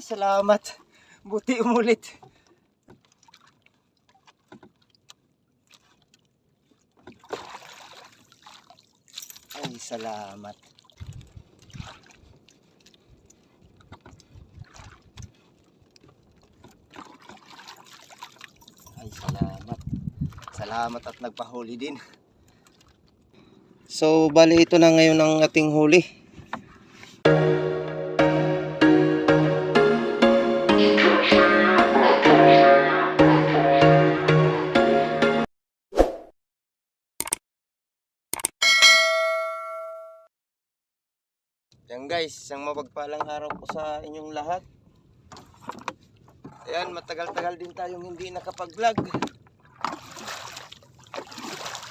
salamat. Buti umulit. Ay, salamat. Ay, salamat. Salamat at nagpahuli din. So, bali ito na ngayon ang ating huli. Yan guys, isang mapagpalang araw po sa inyong lahat. Ayan, matagal-tagal din tayong hindi nakapag-vlog.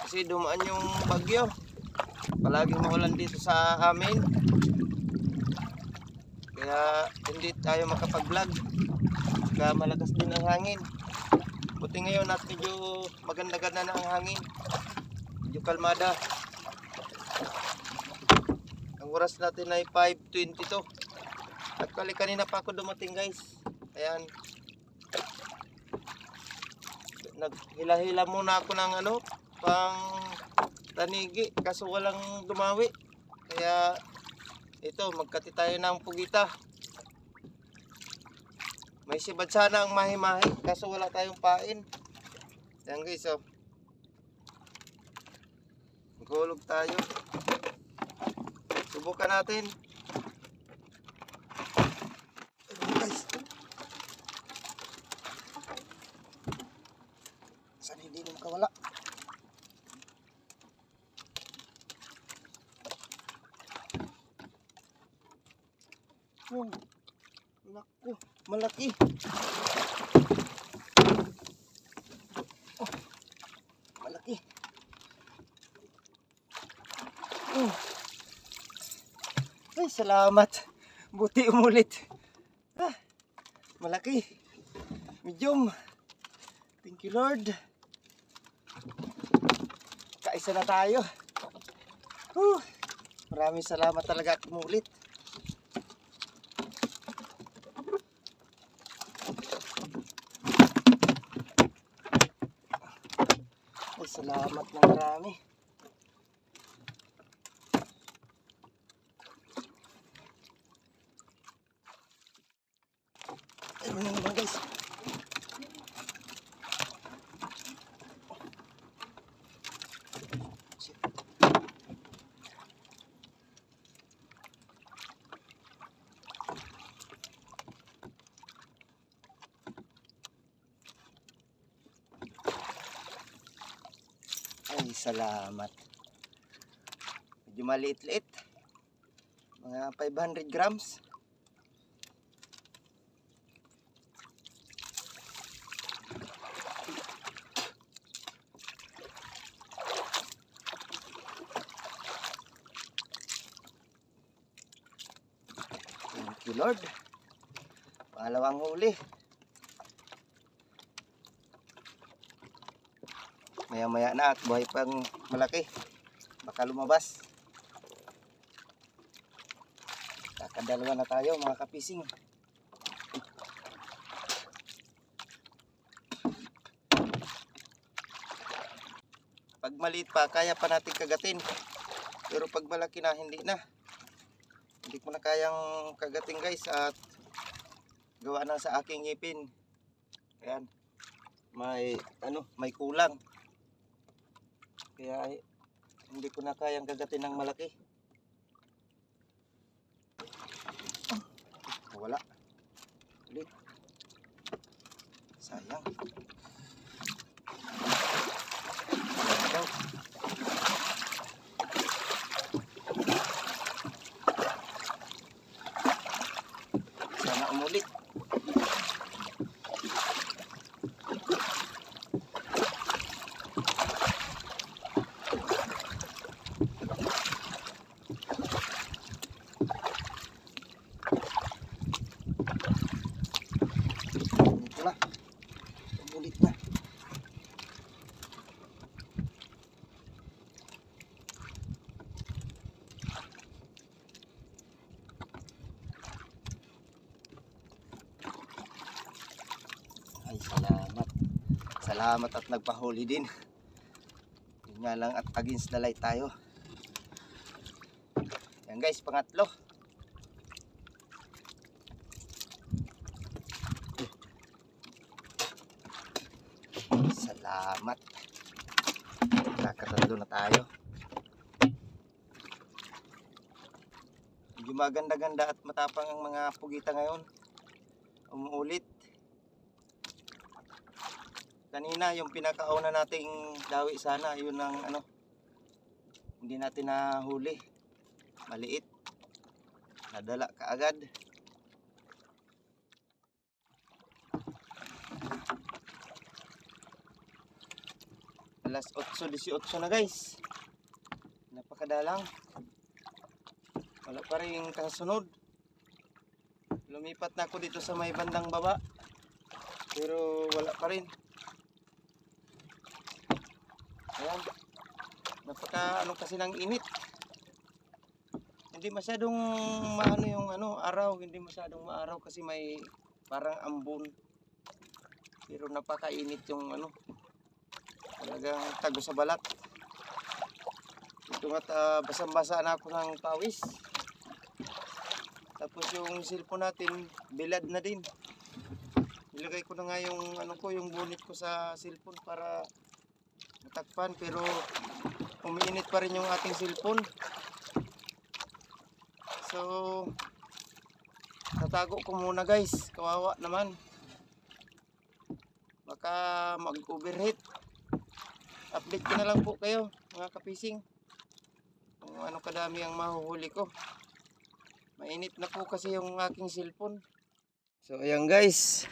Kasi dumaan yung bagyo. Palaging maulan dito sa amin. Kaya hindi tayo makapag-vlog. Kaya malakas din ang hangin. Buti ngayon at medyo maganda-ganda na ang hangin. Medyo kalmada. Ang oras natin ay 5:22. Actually kanina pa ako dumating guys. Ayan. Naghila-hila muna ako ng pang tanigi kaso walang dumawi. Kaya ito, magkati tayo ng pugita. May sibad sana ang mahi-mahi kaso wala tayong pain. Ayan guys, oh. Magulog tayo. Subukan natin. Ayun guys. Saan hindi na makawala? Oh, naku, malaki. Oh, malaki. Oh. Ay, salamat. Buti umulit. Ah, malaki. Medium. Thank you Lord. Kaisa na tayo. Maraming salamat talaga at umulit. Ay, salamat na marami. Ayun na naman guys. Ay, salamat. Medyo maliit-liit. Mga 500 grams. Thank you Lord. Pangalawang huli. Maya-maya na at buhay pang malaki. Baka lumabas. Kakadalawa na tayo mga kapising. Pag maliit pa, kaya pa natin kagatin. Pero pag malaki na, hindi na. Hindi ko na kayang kagatin guys. At gawa na sa aking ngipin. Ayan. May kulang. Kaya hindi ko na kayang kagatin ng malaki. Wala. Ulit. Sayang. Sana umulit. Ito na. Umulit Salamat. Salamat at nagpahuli din. Yun nga lang at against the light tayo. Yan guys, pangatlo. Salamat. Nakatatlo na tayo. Medyo maganda-ganda at matapang ang mga pugita ngayon. Umuulit. Kanina yung pinakauna nating dawi sana, yun ang hindi natin nahuli. Maliit. Nadala kaagad. Alas 8:18 na guys. Napakadalang. Wala pa rin kasunod. Lumipat na ako dito sa may bandang baba. Pero wala pa rin. Ayan. Napaka kasi ng init. Hindi masyadong yung araw. Hindi masyadong maaraw kasi may parang ambon. Pero napakainit yung talagang tago sa balat. Ito nga basang-basa na ako ng pawis. Tapos yung cellphone natin bilad na din. Nilagay ko na nga yung yung bonnet ko sa cellphone para matakpan, pero umiinit pa rin yung ating cellphone. So tatago ko muna guys, kawawa naman. Baka mag-overheat. Update ko na lang po kayo mga kapising kung kadami ang mahuhuli ko. Mainit na po kasi yung aking cellphone. So ayan guys,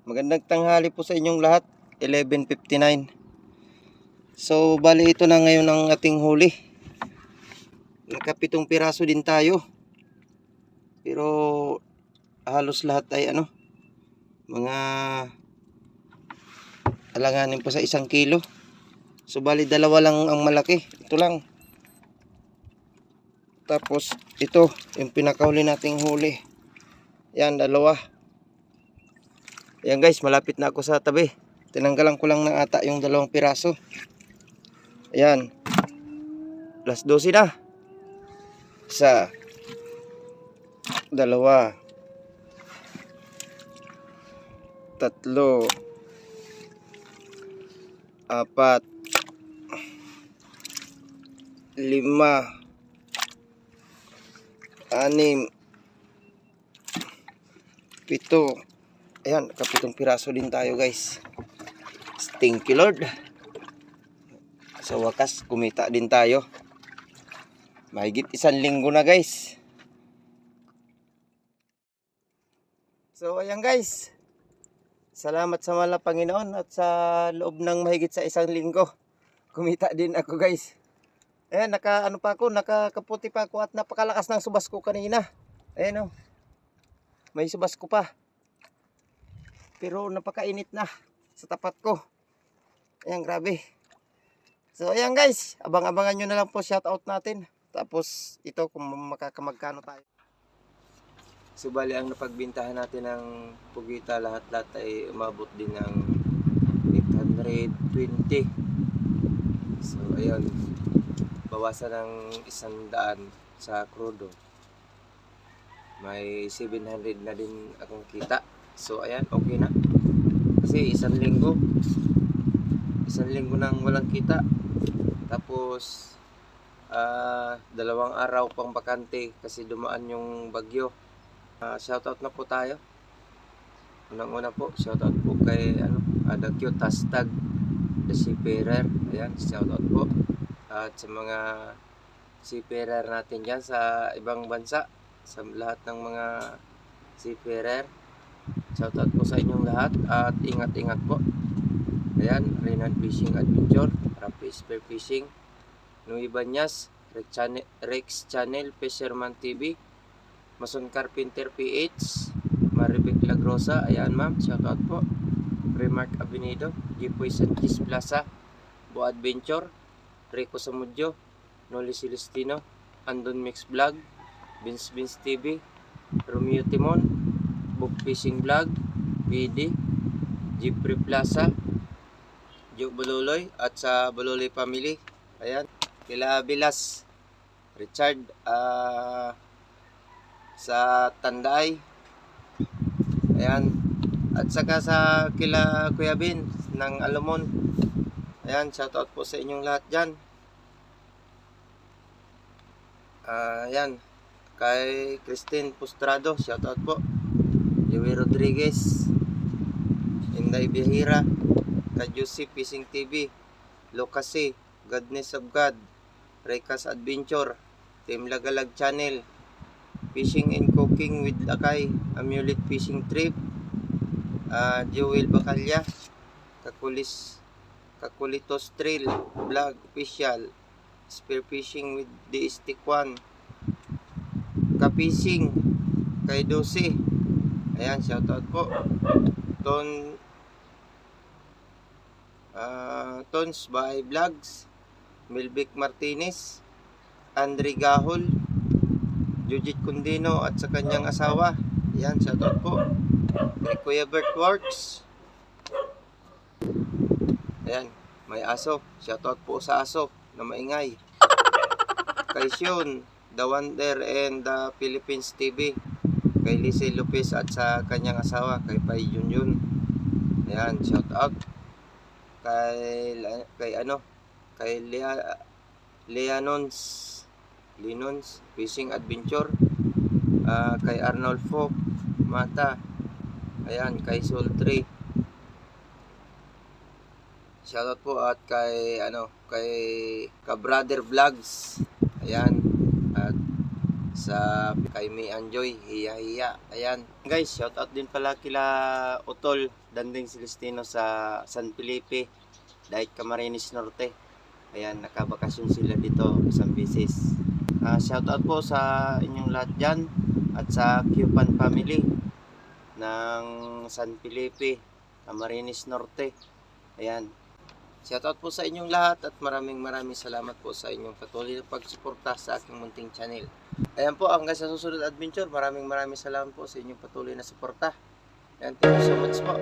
magandang tanghali po sa inyong lahat. 11:59. So bali ito na ngayon ang ating huli. Nakapitong piraso din tayo, pero halos lahat ay mga alanganin pa sa 1 kilo. So bali dalawa lang ang malaki. Ito lang. Tapos ito yung pinakahuli nating huli. Yan, dalawa. Yan guys, malapit na ako sa tabi. Tinanggalan ko lang ng ata yung 2 piraso. Ayan. Plus 12 na. 1, 2, 3, 4, 5, 6, 7. Ayan, kapitong piraso din tayo guys. Thank you Lord. Sa wakas, kumita din tayo. Mahigit 1 linggo na guys. So ayan guys, salamat sa mahal na Panginoon at sa loob ng mahigit sa 1 linggo, kumita din ako guys. Ayan, nakakaputi pa ako at napakalakas ng subas ko kanina. Ayan may subas ko pa. Pero napakainit na sa tapat ko. Ayan, grabe. So ayan guys, abang-abangan nyo na lang po shoutout natin. Tapos ito kung makakamagkano tayo. So bali ang napagbintahan natin ng pugita lahat-lahat ay umabot din ng 820. So ayun, bawasan ng 100 sa krudo. May 700 na din akong kita. So ayan, okay na. Kasi 1 linggo nang walang kita. Tapos 2 araw pang bakante kasi dumaan yung bagyo. Shoutout na po tayo. Unang-una po, shoutout po kay the cute hashtag the seafarer. Ayan, shoutout po. At sa mga seafarer natin dyan sa ibang bansa, sa lahat ng mga seafarer, shoutout po sa inyong lahat at ingat-ingat po. Ayan, Renan Fishing Adventure, Rapid Spear Fishing, Nueva Banyas, Rex Channel, Fisherman TV, Mason Carpenter PH, Maribek Lagrosa, ayan ma'am, shoutout po. Remark Avenido, Gipoy Sanchez Plaza, Bo Adventure, Rico Samudjo, Noli Celestino, Andon Mix Vlog, Beans TV, Romeo Timon, Book Fishing Vlog, PD, Jeffrey Plaza, Joe Bululoy at sa Bululoy family. Ayan, kila Bilas, Richard sa Tanday. Ayan, at saka sa kila Kuya Bin ng Alomon. Ayan, shoutout po sa inyong lahat dyan. Ayan, kay Christine Pustrado, shoutout po. Joey Rodriguez, Inday Bihira, Kajusi Fishing TV, Lokasi, Godness of God, Rekas Adventure, Team Lagalag Channel, Fishing and Cooking with Lakay, Amulet Fishing Trip, Joel Bacalya, Kakulitos Trail Vlog Official, Spear Fishing with the Stick One, Ka-Fishing kay Dose. Ayan, shoutout po. Tons by Vlogs, Milvic Martinez, Andre Gahol, Jujit Kundino at sa kanyang asawa. Ayan, shoutout po. Kay Kuya Bert Works. Ayan, may aso. Shoutout po sa aso na maingay. Kay Sean, The Wonder and the Philippines TV. Kay Lizzie Lopez at sa kanyang asawa, kay Pai Junjun. Ayan, shoutout. Kay Linons Fishing Adventure, kay Arnolfo Mata. Ayan, kay Sultry. Shoutout po at kay Ka-Brother Vlogs. Ayan. At kay May Anjoy, hiya. Ayan. Guys, shoutout din pala kila Utol Danding Celestino sa San Felipe, Daig Camarines Norte. Ayan, nakabakasyon sila dito isang beses. Shoutout po sa inyong lahat dyan at sa Cupan family ng San Felipe, Camarines Norte. Ayan. Shoutout po sa inyong lahat at maraming salamat po sa inyong patuloy na pagsuporta sa aking munting channel. Ayan po, hanggang sa susunod adventure, maraming salamat po sa inyong patuloy na suporta. Ayan, thank you so much po.